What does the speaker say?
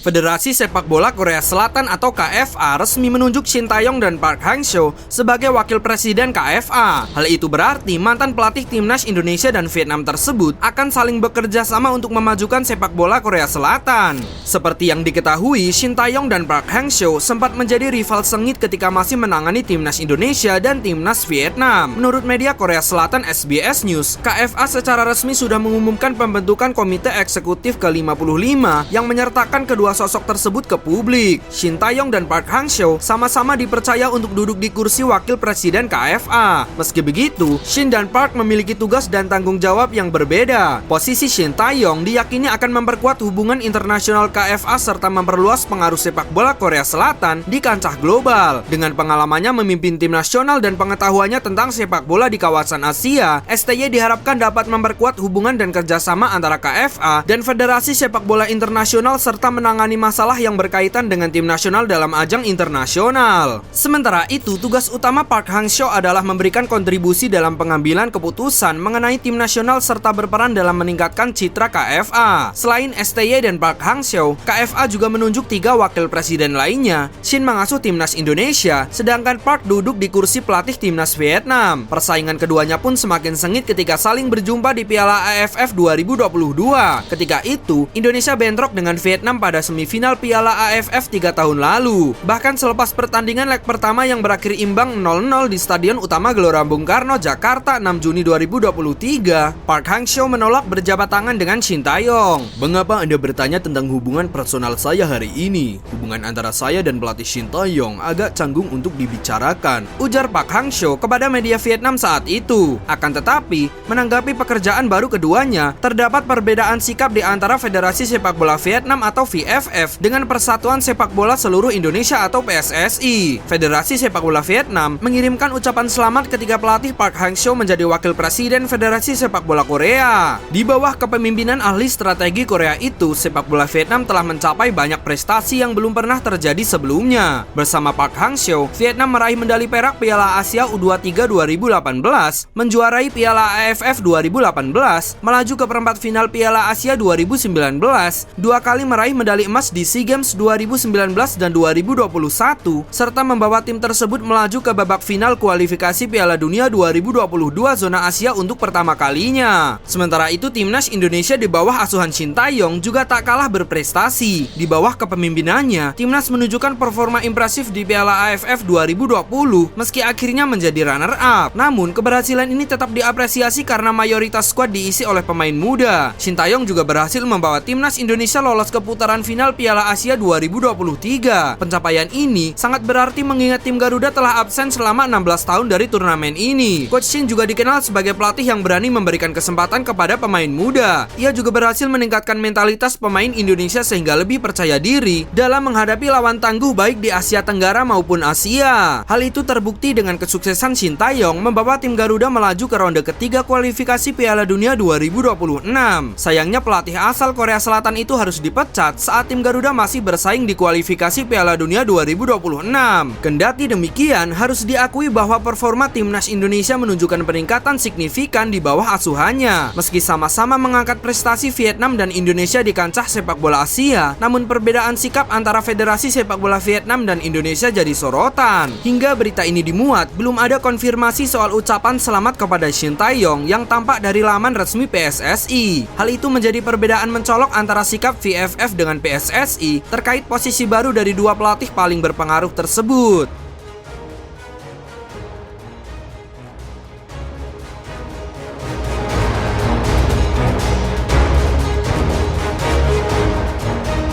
Federasi Sepak Bola Korea Selatan atau KFA resmi menunjuk Shin Tae-yong dan Park Hang-seo sebagai wakil presiden KFA. Hal itu berarti mantan pelatih timnas Indonesia dan Vietnam tersebut akan saling bekerja sama untuk memajukan sepak bola Korea Selatan. Seperti yang diketahui, Shin Tae-yong dan Park Hang-seo sempat menjadi rival sengit ketika masih menangani timnas Indonesia dan timnas Vietnam. Menurut media Korea Selatan SBS News, KFA secara resmi sudah mengumumkan pembentukan Komite Eksekutif ke-55 yang menyertakan kedua sosok tersebut ke publik. Shin Tae-yong dan Park Hang-seo sama-sama dipercaya untuk duduk di kursi wakil presiden KFA. Meski begitu, Shin dan Park memiliki tugas dan tanggung jawab yang berbeda. Posisi Shin Tae-yong diyakini akan memperkuat hubungan internasional KFA serta memperluas pengaruh sepak bola Korea Selatan di kancah global. Dengan pengalamannya memimpin tim nasional dan pengetahuannya tentang sepak bola di kawasan Asia, STY diharapkan dapat memperkuat hubungan dan kerjasama antara KFA dan Federasi Sepak Bola Internasional serta menangani masalah yang berkaitan dengan tim nasional dalam ajang internasional. Sementara itu, tugas utama Park Hang-seo adalah memberikan kontribusi dalam pengambilan keputusan mengenai tim nasional serta berperan dalam meningkatkan citra KFA. Selain STY dan Park Hang-seo, KFA juga menunjuk 3 wakil presiden lainnya. Shin mengasuh timnas Indonesia, sedangkan Park duduk di kursi pelatih timnas Vietnam. Persaingan keduanya pun semakin sengit ketika saling berjumpa di Piala AFF 2022. Ketika itu, Indonesia bentrok dengan Vietnam pada semifinal Piala AFF 3 tahun lalu. Bahkan selepas pertandingan leg pertama yang berakhir imbang 0-0 di Stadion Utama Gelora Bung Karno, Jakarta 6 Juni 2023, Park Hang-seo menolak berjabat tangan dengan Shin Tae-yong. "Mengapa Anda bertanya tentang hubungan personal saya hari ini? Hubungan antara saya dan pelatih Shin Tae-yong agak canggung untuk dibicarakan," ujar Park Hang-seo kepada media Vietnam saat itu. Akan tetapi, menanggapi pekerjaan baru keduanya, terdapat perbedaan sikap di antara Federasi Sepak Bola Vietnam atau VFF dengan Persatuan Sepak Bola Seluruh Indonesia atau PSSI. Federasi Sepak Bola Vietnam mengirimkan ucapan selamat ketika pelatih Park Hang-seo menjadi wakil presiden Federasi Sepak Bola Korea. Di bawah kepemimpinan ahli strategi Korea itu, sepak bola Vietnam telah mencapai banyak prestasi yang belum pernah terjadi sebelumnya. Bersama Park Hang-seo, Vietnam meraih medali perak Piala Asia U23 2018, menjuarai Piala AFF 2018, melaju ke perempat final Piala Asia 2019, 2 kali meraih medali emas di SEA Games 2019 dan 2021, serta membawa tim tersebut melaju ke babak final kualifikasi Piala Dunia 2022 zona Asia untuk pertama kalinya. Sementara itu, timnas Indonesia di bawah asuhan Shin Tae-yong juga tak kalah berprestasi. Di bawah kepemimpinannya, timnas menunjukkan performa impresif di Piala AFF 2020 meski akhirnya menjadi runner-up. Namun, keberhasilan ini tetap diapresiasi karena mayoritas skuad diisi oleh pemain muda. Shin Tae-yong juga berhasil membawa timnas Indonesia lolos ke putaran final Piala Asia 2023. Pencapaian ini sangat berarti mengingat tim Garuda telah absen selama 16 tahun dari turnamen ini. Coach Shin juga dikenal sebagai pelatih yang berani memberikan kesempatan kepada pemain muda. Ia juga berhasil meningkatkan mentalitas pemain Indonesia sehingga lebih percaya diri dalam menghadapi lawan tangguh baik di Asia Tenggara maupun Asia. Hal itu terbukti dengan kesuksesan Shin Tae-yong membawa tim Garuda melaju ke ronde ketiga kualifikasi Piala Dunia 2026. Sayangnya pelatih asal Korea Selatan itu harus dipecat saat tim Garuda masih bersaing di kualifikasi Piala Dunia 2026. Kendati demikian, harus diakui bahwa performa timnas Indonesia menunjukkan peningkatan signifikan di bawah asuhannya. Meski sama-sama mengangkat prestasi Vietnam dan Indonesia di kancah sepak bola Asia, namun perbedaan sikap antara Federasi Sepak Bola Vietnam dan Indonesia jadi sorotan. Hingga berita ini dimuat, belum ada konfirmasi soal ucapan selamat kepada Shin Tae-yong yang tampak dari laman resmi PSSI. Hal itu menjadi perbedaan mencolok antara sikap VFF dengan PSSI terkait posisi baru dari 2 pelatih paling berpengaruh tersebut.